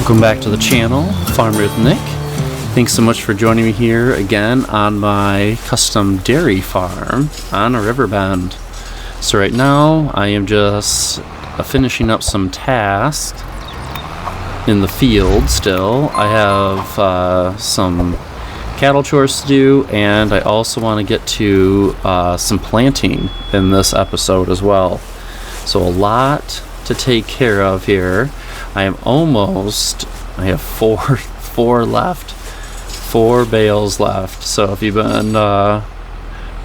Welcome back to the channel, Farmer with Nick. Thanks so much for joining me here again on my custom dairy farm on a Riverbend. So right now I am just finishing up some tasks in the field still. I have some cattle chores to do, and I also want to get to some planting in this episode as well. So a lot to take care of here. I have four left, 4 bales left. So if you've been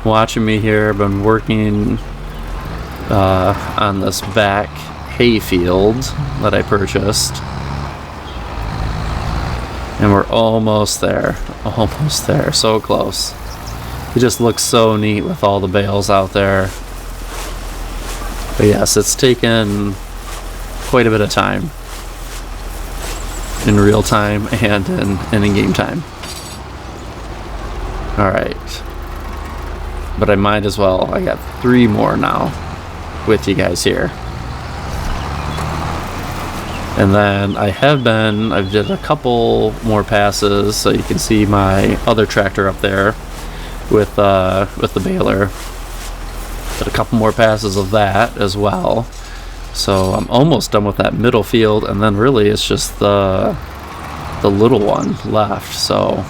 watching me here, I've been working on this back hay field that I purchased, and we're almost there, so close. It just looks so neat with all the bales out there. But yes, it's taken quite a bit of time in real time and in game time. Alright, but I might as well. I got 3 more now with you guys here. And then I've did a couple more passes, so you can see my other tractor up there with the baler. Did a couple more passes of that as well. So I'm almost done with that middle field, and then really it's just the little one left. So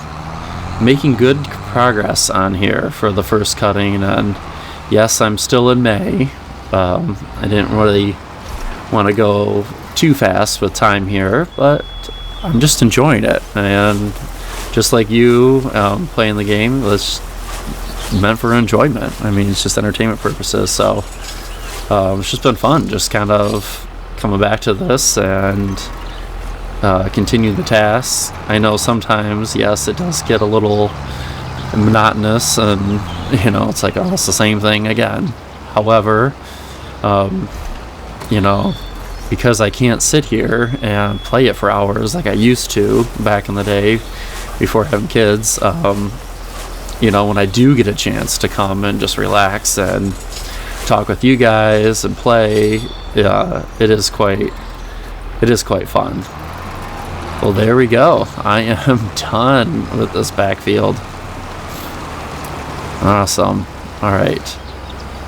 making good progress on here for the first cutting. And yes, I'm still in May. I didn't really want to go too fast with time here, but I'm just enjoying it. And just like you, playing the game, it's meant for enjoyment. I mean, it's just entertainment purposes. So it's just been fun, just kind of coming back to this and continue the tasks. I know sometimes, yes, it does get a little monotonous, and it's like, oh, it's the same thing again. However, because I can't sit here and play it for hours like I used to back in the day before having kids, when I do get a chance to come and just relax and talk with you guys and play, it is quite fun. Well, there we go. I am done with this backfield. Awesome. Alright,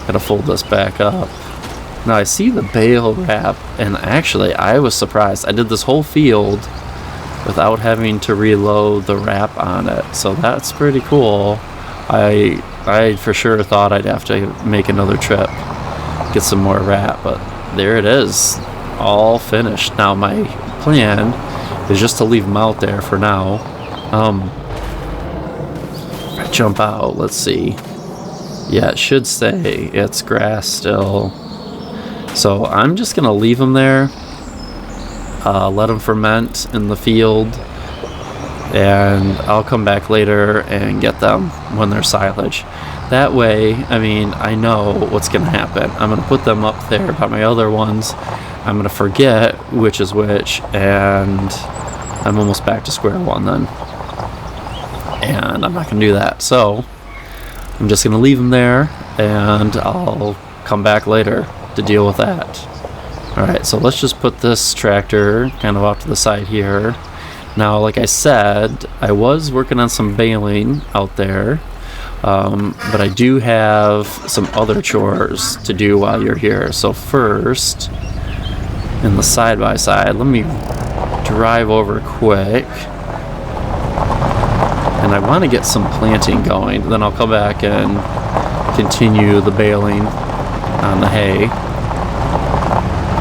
gotta fold this back up. Now I see the bale wrap, and actually I was surprised. I did this whole field without having to reload the wrap on it, so that's pretty cool. I for sure thought I'd have to make another trip, get some more wrap, but there it is, all finished. Now my plan is just to leave them out there for now. If I jump out, let's see. Yeah, it should say it's grass still. So I'm just gonna leave them there, let them ferment in the field, and I'll come back later and get them when they're silage. That way, I know what's gonna happen. I'm gonna put them up there by my other ones. I'm gonna forget which is which, and I'm almost back to square one then. And I'm not gonna do that. So I'm just gonna leave them there, and I'll come back later to deal with that. Alright, so let's just put this tractor kind of off to the side here. Now, like I said, I was working on some baling out there, but I do have some other chores to do while you're here. So first, in the side-by-side, let me drive over quick. And I want to get some planting going. Then I'll come back and continue the baling on the hay.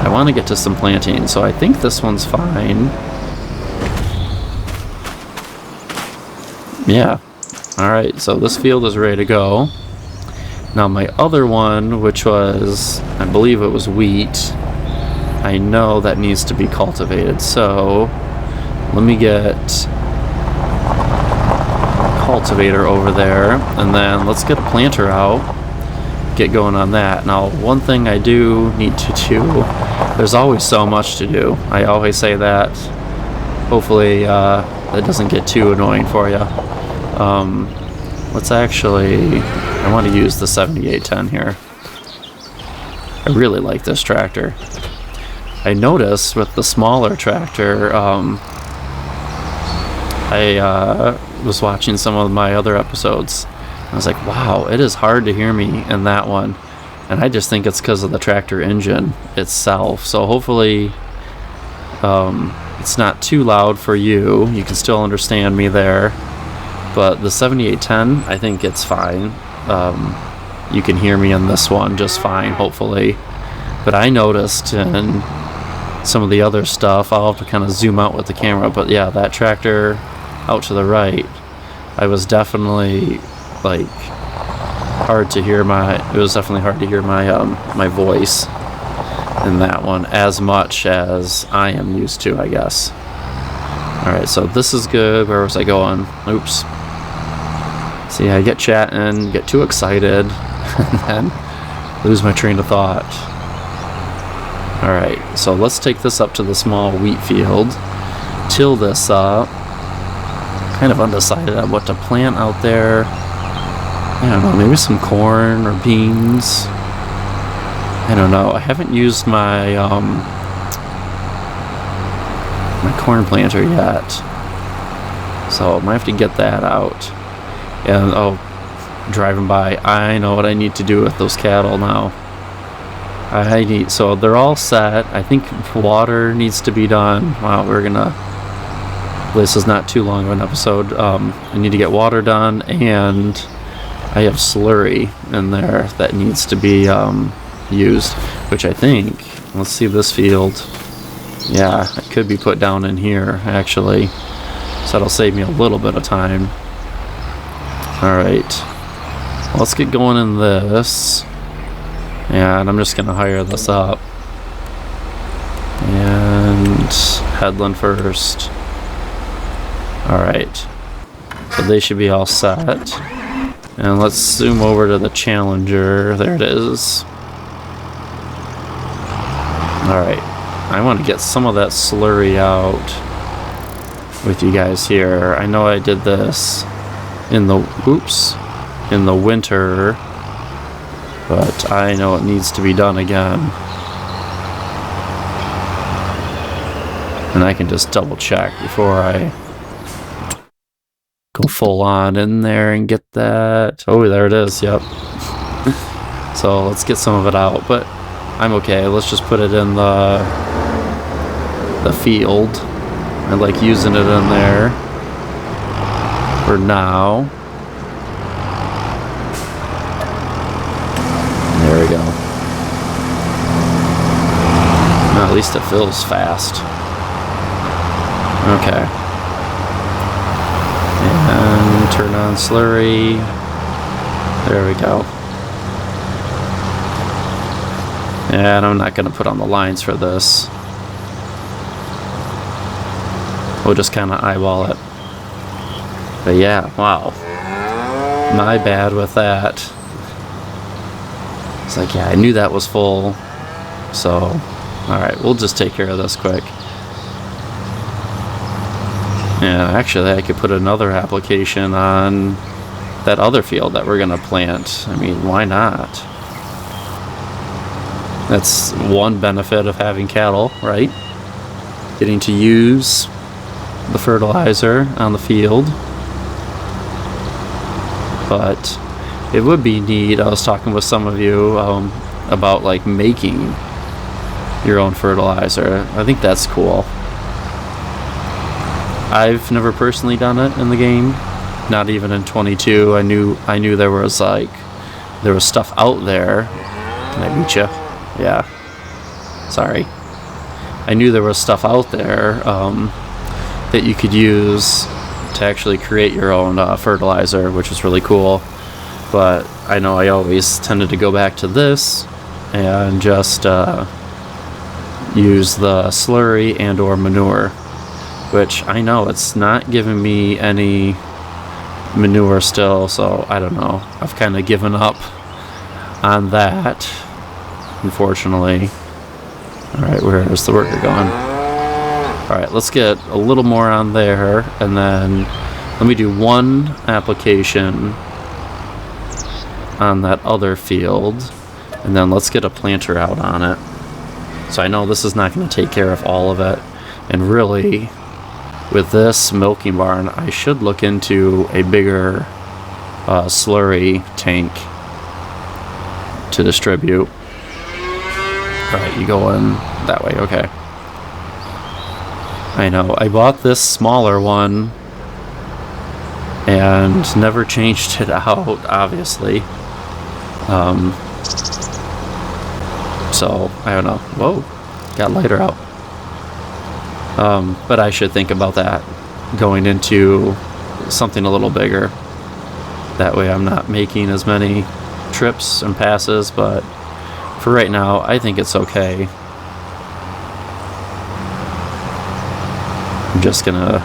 I want to get to some planting, so I think this one's fine. Yeah. Alright, so this field is ready to go. Now my other one, which was, I believe it was wheat, I know that needs to be cultivated. So let me get cultivator over there, and then let's get a planter out, get going on that. Now, one thing I do need to do, there's always so much to do. I always say that. Hopefully that doesn't get too annoying for you. I want to use the 7810 here. I really like this tractor. I noticed with the smaller tractor, I was watching some of my other episodes. I was like, wow, it is hard to hear me in that one. And I just think it's because of the tractor engine itself. So hopefully it's not too loud for you. You can still understand me there. But the 7810, I think it's fine. You can hear me in this one just fine, hopefully. But I noticed in some of the other stuff, I'll have to kind of zoom out with the camera. But yeah, that tractor out to the right, I was definitely like hard to hear it was definitely hard to hear my voice in that one as much as I am used to, I guess. Alright, so this is good. Where was I going? Oops. See, I get chatting, get too excited, and then lose my train of thought. Alright, so let's take this up to the small wheat field, till this up. Kind of undecided on what to plant out there. I don't know, maybe some corn or beans. I don't know. I haven't used my my corn planter yet, so I might have to get that out. And driving by, I know what I need to do with those cattle now. So they're all set. I think water needs to be done. Wow, this is not too long of an episode. I need to get water done, and I have slurry in there that needs to be used, which I think, let's see this field. Yeah, it could be put down in here, actually. So that'll save me a little bit of time. Alright. Let's get going in this. And I'm just going to hire this up. And headland first. Alright. So they should be all set. And let's zoom over to the Challenger. There it is. Alright. I want to get some of that slurry out with you guys here. I know I did this in the winter, but I know it needs to be done again. And I can just double check before I go full on in there and get that. Oh, there it is. Yep. So let's get some of it out, but I'm okay. Let's just put it in the field. I like using it in there for now. There we go. Well, at least it fills fast. Okay. And turn on slurry. There we go. And I'm not going to put on the lines for this. We'll just kind of eyeball it. But yeah, wow. My bad with that. It's like, yeah, I knew that was full. So, alright, we'll just take care of this quick. Yeah, actually, I could put another application on that other field that we're going to plant. I mean, why not? That's one benefit of having cattle, right? Getting to use the fertilizer on the field. But it would be neat. I was talking with some of you about like making your own fertilizer. I think that's cool. I've never personally done it in the game, not even in 22. I knew there was stuff out there. Can I beat you? Yeah. Sorry. I knew there was stuff out there that you could use to actually create your own fertilizer, which was really cool. But I know I always tended to go back to this and just use the slurry and or manure, which I know it's not giving me any manure still, so I don't know. I've kind of given up on that, unfortunately. Alright, where is the worker going? Alright, let's get a little more on there, and then let me do one application on that other field, and then let's get a planter out on it. So I know this is not going to take care of all of it. And really, with this milking barn, I should look into a bigger slurry tank to distribute. Alright, you go in that way, okay. I know, I bought this smaller one and never changed it out, obviously. So, I don't know. Whoa, got lighter out. But I should think about that, going into something a little bigger. That way I'm not making as many trips and passes, but for right now, I think it's okay. I'm just gonna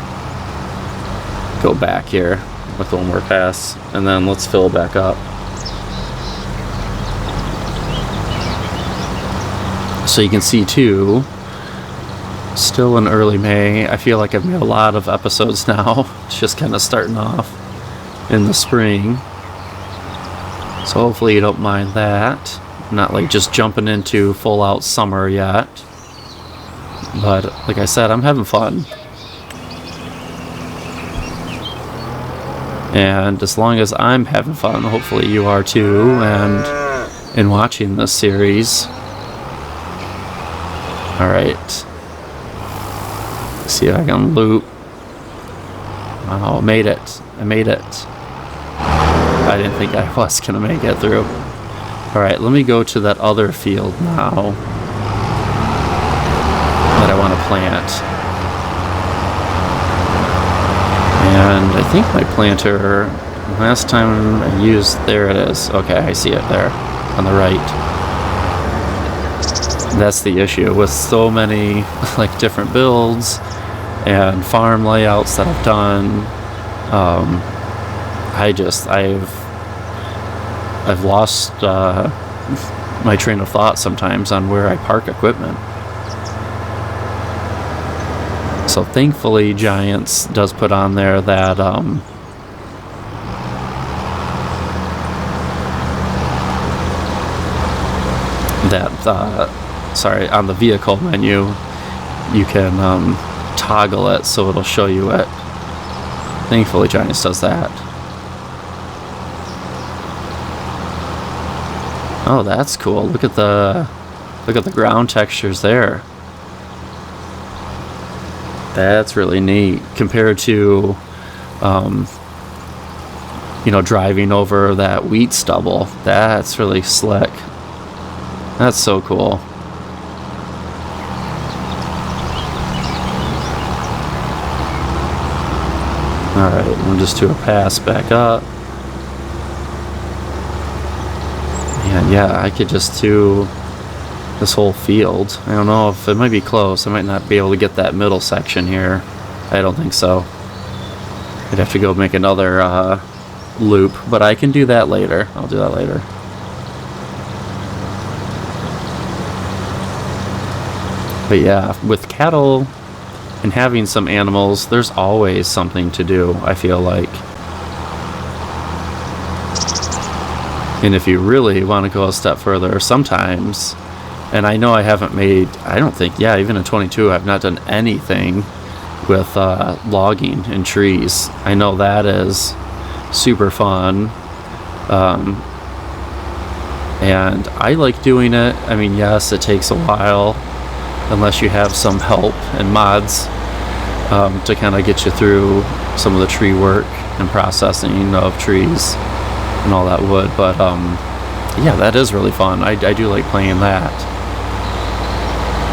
go back here with one more pass, and then let's fill back up. So you can see too, still in early May. I feel like I've made a lot of episodes now. It's just kind of starting off in the spring. So hopefully you don't mind that. I'm not like just jumping into full out summer yet. But like I said, I'm having fun. And as long as I'm having fun, hopefully you are too, and in watching this series. Alright. See if I can loop. Oh, I made it. I made it. I didn't think I was going to make it through. Alright, let me go to that other field now that I want to plant. And I think my planter, last time I used, there it is. Okay, I see it there on the right. That's the issue with so many like different builds and farm layouts that I've done. I've lost my train of thought sometimes on where I park equipment. So thankfully Giants does put on there that sorry, on the vehicle menu you can toggle it so it'll show you it. Thankfully Giants does that. Oh, that's cool. Look at the ground textures there. That's really neat compared to driving over that wheat stubble. That's really slick. That's so cool. Alright, we'll just do a pass back up. And yeah, I could just do this whole field. I don't know if it might be close. I might not be able to get that middle section here. I don't think so. I'd have to go make another loop, but I can do that later. I'll do that later. But yeah, with cattle and having some animals, there's always something to do, I feel like. And if you really want to go a step further, sometimes, and I know I haven't made, I don't think, yeah, even in 22, I've not done anything with logging and trees. I know that is super fun. And I like doing it. I mean, yes, it takes a while, unless you have some help and mods to kind of get you through some of the tree work and processing of trees and all that wood. But yeah, that is really fun. I do like playing that.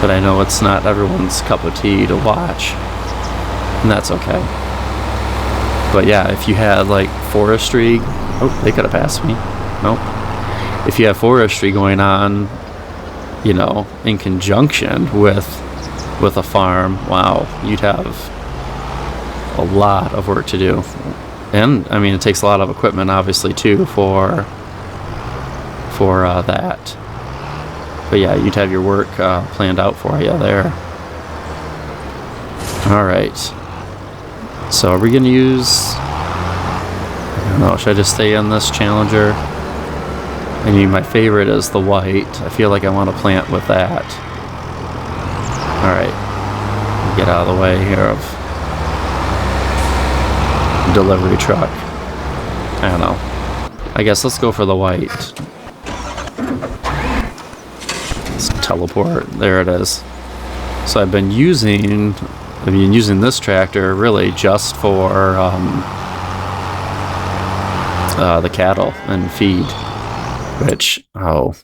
But I know it's not everyone's cup of tea to watch, and that's okay. But yeah, if you had like forestry, oh, they could have passed me. Nope. If you have forestry going on, in conjunction with a farm, wow, you'd have a lot of work to do. And I mean, it takes a lot of equipment, obviously, too, for that. But yeah, you'd have your work planned out for you there. All right. So are we gonna use? I don't know. Should I just stay on this Challenger? I mean, my favorite is the white. I feel like I want to plant with that. Alright. Get out of the way here of delivery truck. I don't know. I guess let's go for the white. Let's teleport. There it is. So I've been using this tractor really just for the cattle and feed. Which, oh,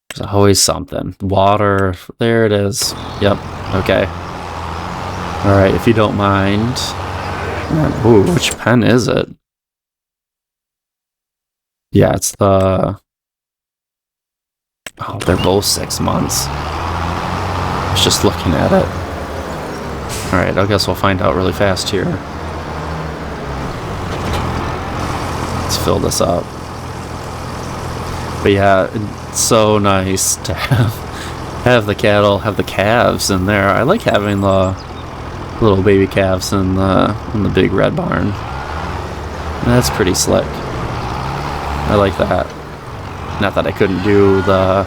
there's always something. Water. There it is. Yep. Okay. Alright, if you don't mind. Ooh, which pen is it? Yeah, it's the... Oh, they're both 6 months. I was just looking at it. Alright, I guess we'll find out really fast here. Let's fill this up. But yeah, it's so nice to have the cattle, have the calves in there. I like having the little baby calves in the big red barn. That's pretty slick. I like that. Not that I couldn't do the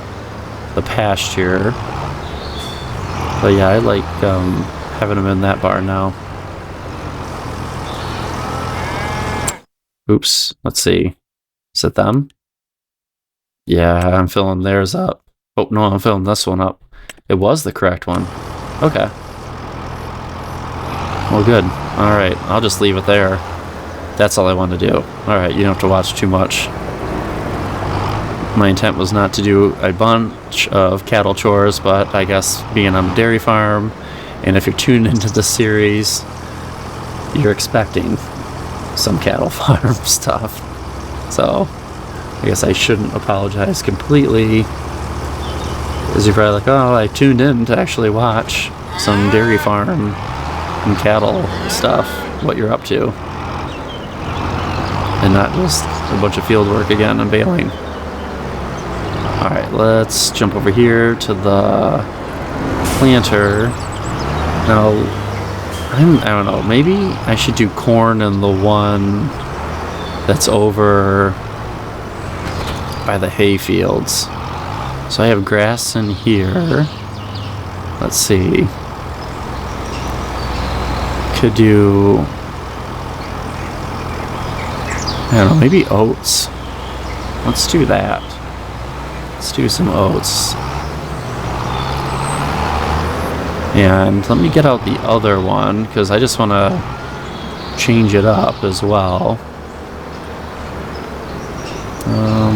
pasture, but yeah, I like having them in that barn now. Oops. Let's see. Is it them? Yeah, I'm filling theirs up. Oh no, I'm filling this one up. It was the correct one. Okay. Well, good. Alright, I'll just leave it there. That's all I want to do. Alright, you don't have to watch too much. My intent was not to do a bunch of cattle chores, but I guess being on a dairy farm, and if you're tuned into the series, you're expecting some cattle farm stuff. So, I guess I shouldn't apologize completely. Because you're probably like, oh, I tuned in to actually watch some dairy farm and cattle stuff, what you're up to. And not just a bunch of field work again and bailing. Alright, let's jump over here to the planter. Now, I don't know, maybe I should do corn in the one that's over by the hay fields. So I have grass in here. Let's see. Could do... I don't know, maybe oats. Let's do that. Let's do some oats. And let me get out the other one, because I just want to change it up as well.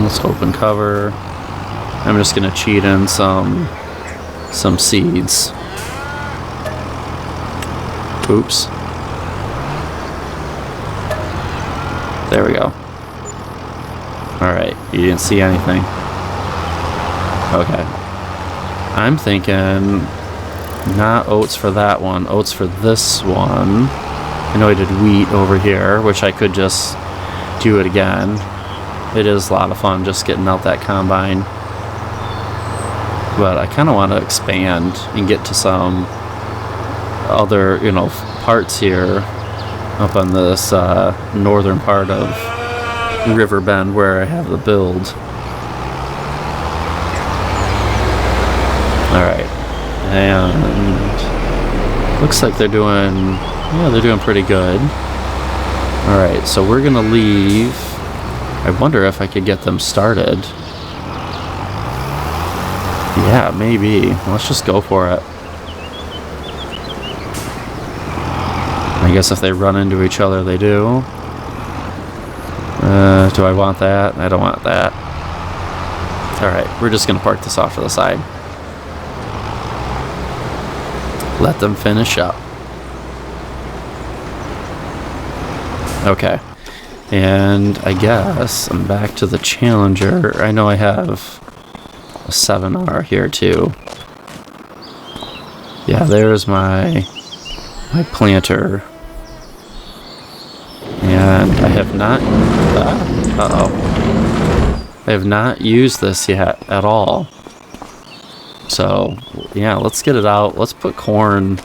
Let's open cover. I'm just going to cheat in some seeds. Oops. There we go. Alright, you didn't see anything. Okay. I'm thinking not oats for that one, oats for this one. I know I did wheat over here, which I could just do it again. It is a lot of fun just getting out that combine. But I kind of want to expand and get to some other, parts here up on this northern part of Riverbend where I have the build. Alright. And looks like they're doing pretty good. Alright, so we're gonna leave. I wonder if I could get them started. Yeah, maybe. Let's just go for it. I guess if they run into each other, they do. Do I want that? I don't want that. Alright, we're just gonna park this off to the side. Let them finish up. Okay. And I guess I'm back to the Challenger. I know I have a 7R here too. Yeah, there's my planter. And I have not... I have not used this yet at all. So, yeah, let's get it out. Let's put corn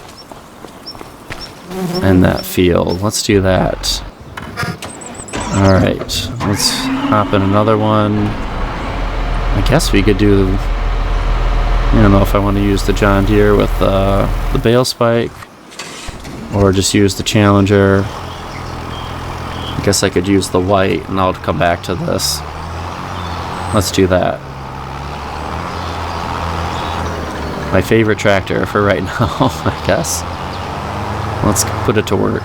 in that field. Let's do that. Alright, let's hop in another one. I guess we could do I don't know if I want to use the John Deere with the bale spike or just use the Challenger. I guess I could use the white and I'll come back to this. Let's do that. My favorite tractor for right now, I guess. Let's put it to work.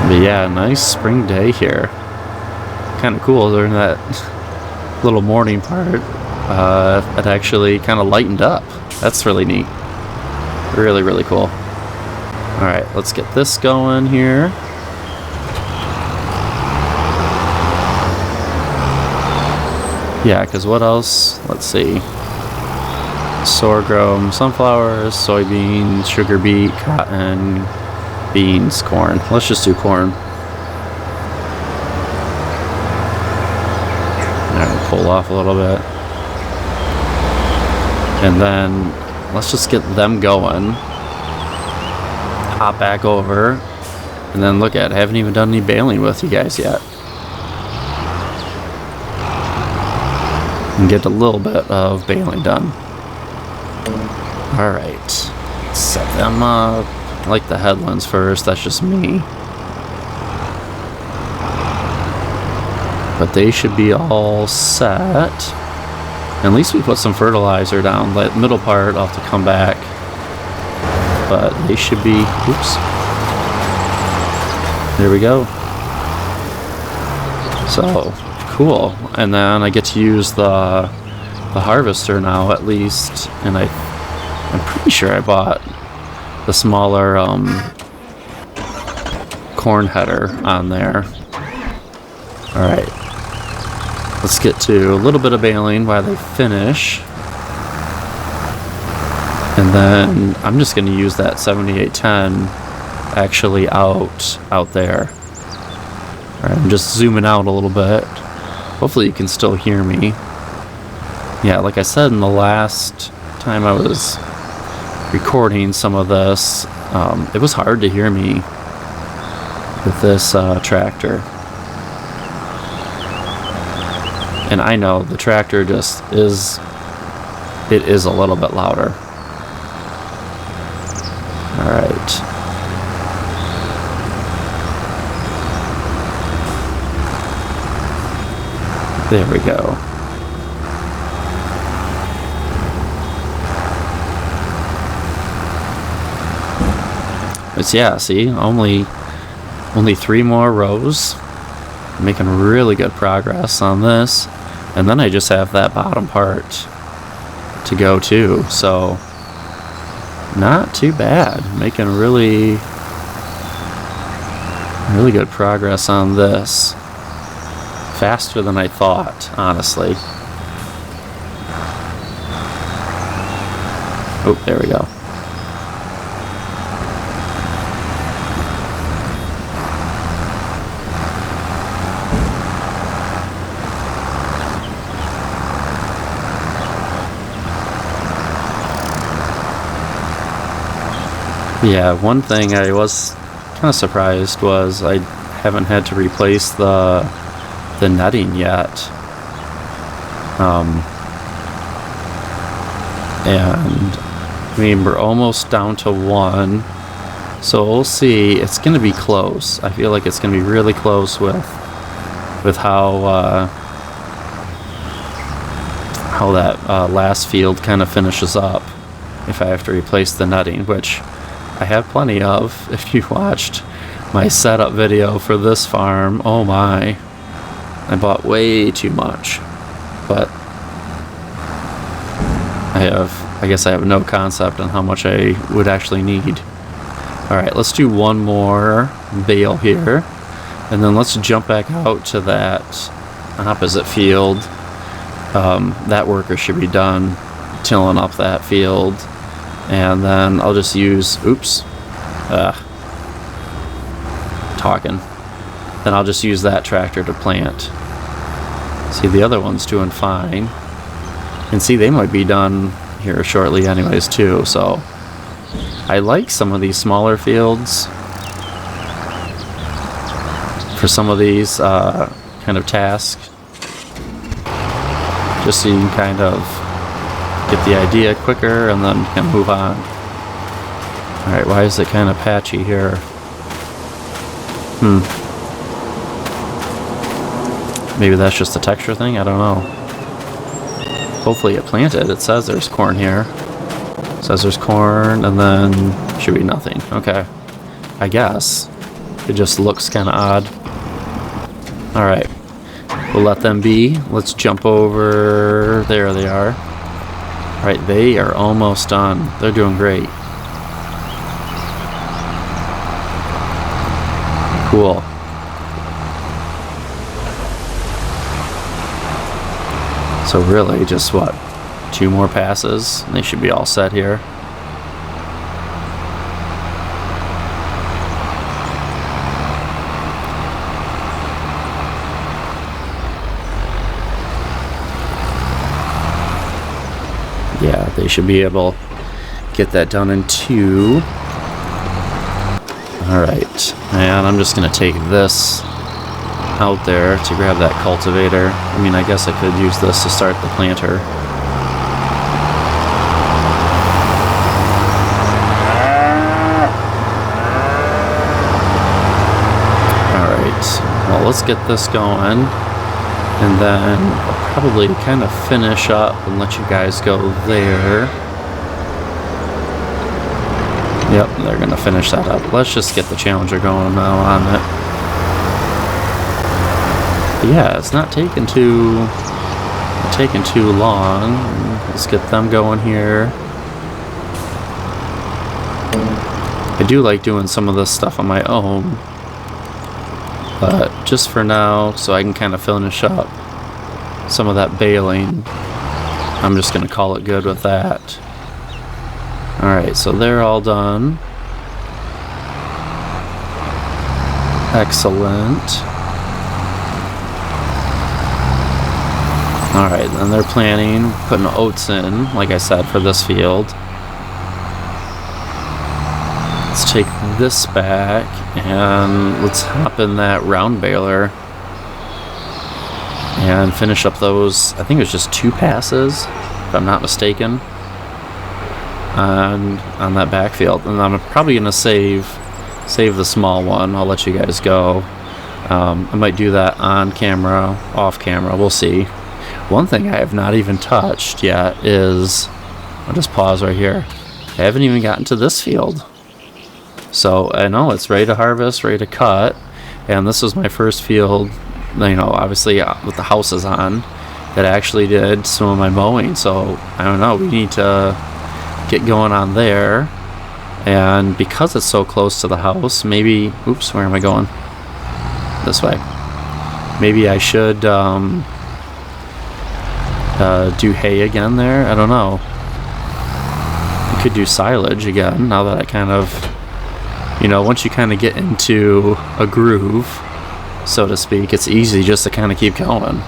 But yeah, nice spring day here. Kind of cool during that little morning part. It actually kind of lightened up. That's really neat. Really, really cool. Alright, let's get this going here. Yeah, because what else? Let's see. Sorghum, sunflowers, soybeans, sugar beet, cotton, beans, corn. Let's just do corn. Alright, pull off a little bit. And then let's just get them going. Hop back over. And then look at it. I haven't even done any baling with you guys yet. And get a little bit of baling done. Alright. Set them up. I like the headlands first. That's just me. But they should be all set. At least we put some fertilizer down. The middle part, I'll have to come back. But they should be... Oops. There we go. So, cool. And then I get to use the harvester now, at least. And I'm pretty sure I bought the smaller corn header on there. Alright. Let's get to a little bit of baling while they finish. And then I'm just going to use that 7810 actually out there. Alright, I'm just zooming out a little bit. Hopefully you can still hear me. Yeah, like I said in the last time I was recording some of this, it was hard to hear me with this tractor. And I know the tractor just is, it is a little bit louder. Alright. There we go. But yeah, see, only 3 more rows. Making really good progress on this. And then I just have that bottom part to go too. So not too bad. Making really good progress on this. Faster than I thought, honestly. Oh, there we go. Yeah, one thing I was kind of surprised was I haven't had to replace the netting yet. And I mean, we're almost down to 1, so we'll see. It's going to be close. I feel like it's going to be really close with how that last field kind of finishes up if I have to replace the netting, which I have plenty of. If you watched my setup video for this farm, oh my, I bought way too much. But I guess I have no concept on how much I would actually need. Alright, let's do one more bale here, and then let's jump back out to that opposite field. That worker should be done tilling up that field. And then I'll just use, talking. Then I'll just use that tractor to plant. See, the other one's doing fine. And see, they might be done here shortly anyways too, so I like some of these smaller fields. for some of these kind of tasks, just so you can kind of get the idea quicker and then kind of move on. Alright, why is it kind of patchy here? Maybe that's just a texture thing? I don't know. Hopefully it planted. It says there's corn here. It says there's corn, and then should be nothing. Okay. I guess. It just looks kind of odd. Alright. We'll let them be. Let's jump over. There they are. Alright, they are almost done. They're doing great. Cool. So really, just what? 2 more passes? And they should be all set here. Yeah, they should be able to get that done in 2. Alright, and I'm just going to take this out there to grab that cultivator. I mean, I guess I could use this to start the planter. Alright, well, let's get this going. And then I'll probably kind of finish up and let you guys go there. Yep, they're going to finish that up. Let's just get the Challenger going now on it. But yeah, it's not taking too long. Let's get them going here. I do like doing some of this stuff on my own. But just for now, so I can kind of finish up some of that baling, I'm just going to call it good with that. Alright, so they're all done. Excellent. Alright, then they're planting, putting oats in, like I said, for this field. Let's take this back and let's hop in that round baler and finish up those. I think it was just 2 passes, if I'm not mistaken, on that backfield. And I'm probably gonna save the small one. I'll let you guys go. I might do that on camera, off camera. We'll see. One thing I have not even touched yet is, I'll just pause right here. I haven't even gotten to this field. So I know it's ready to harvest, ready to cut, and this was my first field, you know, obviously with the houses on, that actually did some of my mowing. So I don't know, we need to get going on there. And because it's so close to the house, maybe, oops, where am I going? This way. Maybe I should do hay again there. I don't know. I could do silage again now that I kind of, you know, once you kind of get into a groove, so to speak, it's easy just to kind of keep going.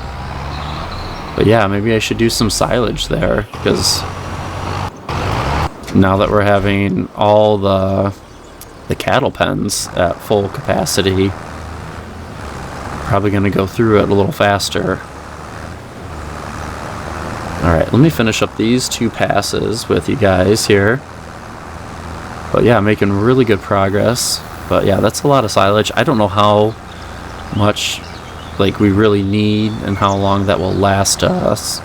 But yeah, maybe I should do some silage there, because now that we're having all the cattle pens at full capacity, probably going to go through it a little faster. Alright, let me finish up these 2 passes with you guys here. But yeah, making really good progress. But yeah, that's a lot of silage. I don't know how much like we really need and how long that will last us.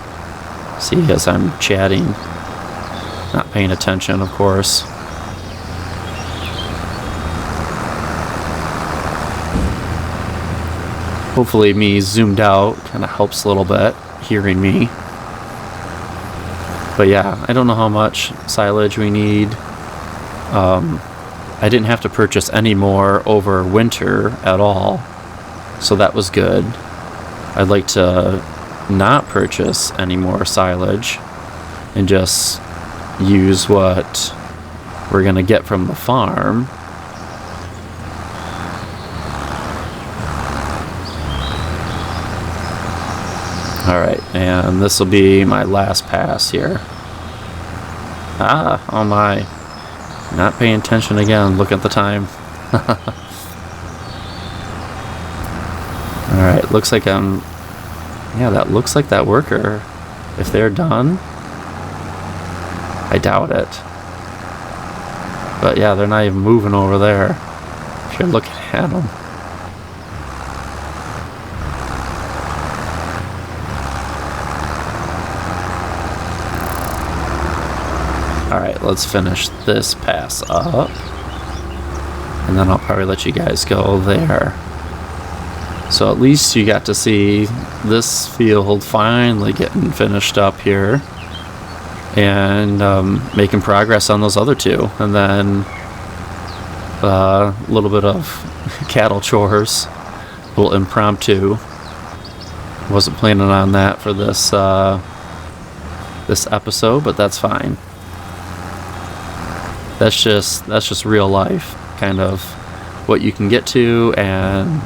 See, as I'm chatting, not paying attention, of course. Hopefully me zoomed out kind of helps a little bit, hearing me. But yeah, I don't know how much silage we need. I didn't have to purchase any more over winter at all, so that was good. I'd like to not purchase any more silage and just use what we're gonna get from the farm. Alright, and this will be my last pass here. Oh my. Not paying attention again. Look at the time. looks like yeah, that looks like that worker. If they're done, I doubt it. But yeah, they're not even moving over there. If you're looking at them. Alright, let's finish this pass up. And then I'll probably let you guys go there. So at least you got to see this field finally getting finished up here. And making progress on those other two. And then a little bit of cattle chores. A little impromptu. Wasn't planning on that for this this episode, but that's fine. That's just real life, kind of what you can get to and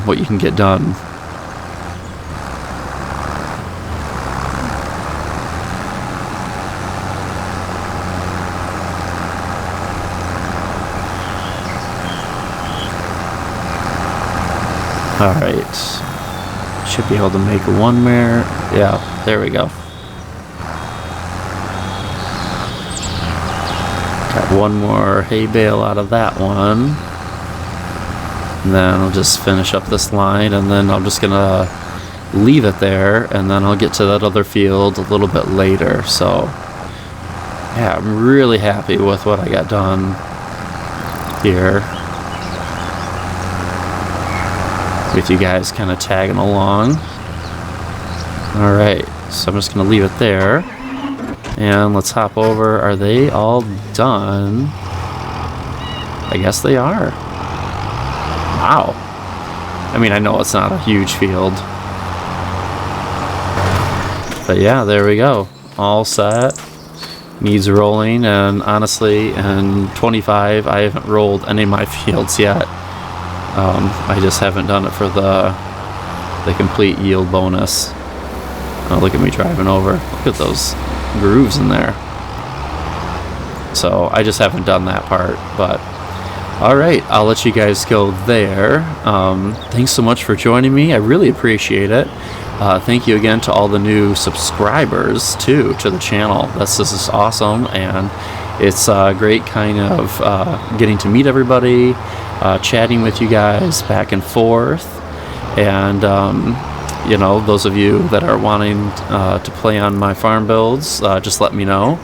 what you can get done. Alright, should be able to make one more. Yeah, there we go. Got one more hay bale out of that one. And then I'll just finish up this line, and then I'm just gonna leave it there, and then I'll get to that other field a little bit later. So yeah, I'm really happy with what I got done here. With you guys kind of tagging along. Alright, so I'm just going to leave it there. And let's hop over. Are they all done? I guess they are. Wow. I mean, I know it's not a huge field. But yeah, there we go. All set. Needs rolling. And honestly, in 25, I haven't rolled any of my fields yet. I just haven't done it for the complete yield bonus. Oh, look at me driving over. Look at those grooves in there. So I just haven't done that part. But alright, I'll let you guys go there. Thanks so much for joining me. I really appreciate it. Thank you again to all the new subscribers too to the channel. This is awesome, and it's great kind of getting to meet everybody, chatting with you guys back and forth, and you know, those of you that are wanting to play on my farm builds, just let me know.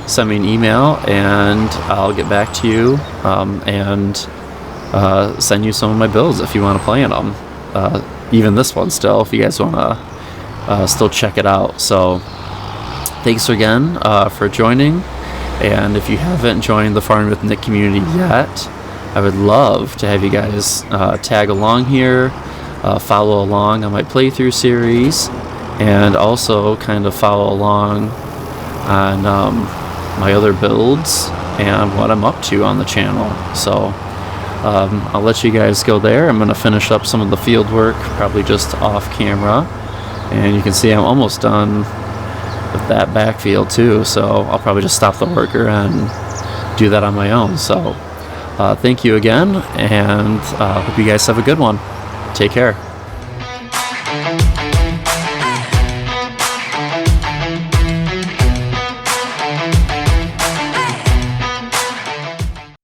Send me an email and I'll get back to you and send you some of my builds if you want to play in them. Even this one still, if you guys want to still check it out. So thanks again for joining. And if you haven't joined the Farming with Nick community yet, I would love to have you guys tag along here, follow along on my playthrough series, and also kind of follow along on my other builds and what I'm up to on the channel. So I'll let you guys go there. I'm going to finish up some of the field work, probably just off camera, and you can see I'm almost done with that backfield too, so I'll probably just stop the worker and do that on my own. So thank you again, and hope you guys have a good one. Take care.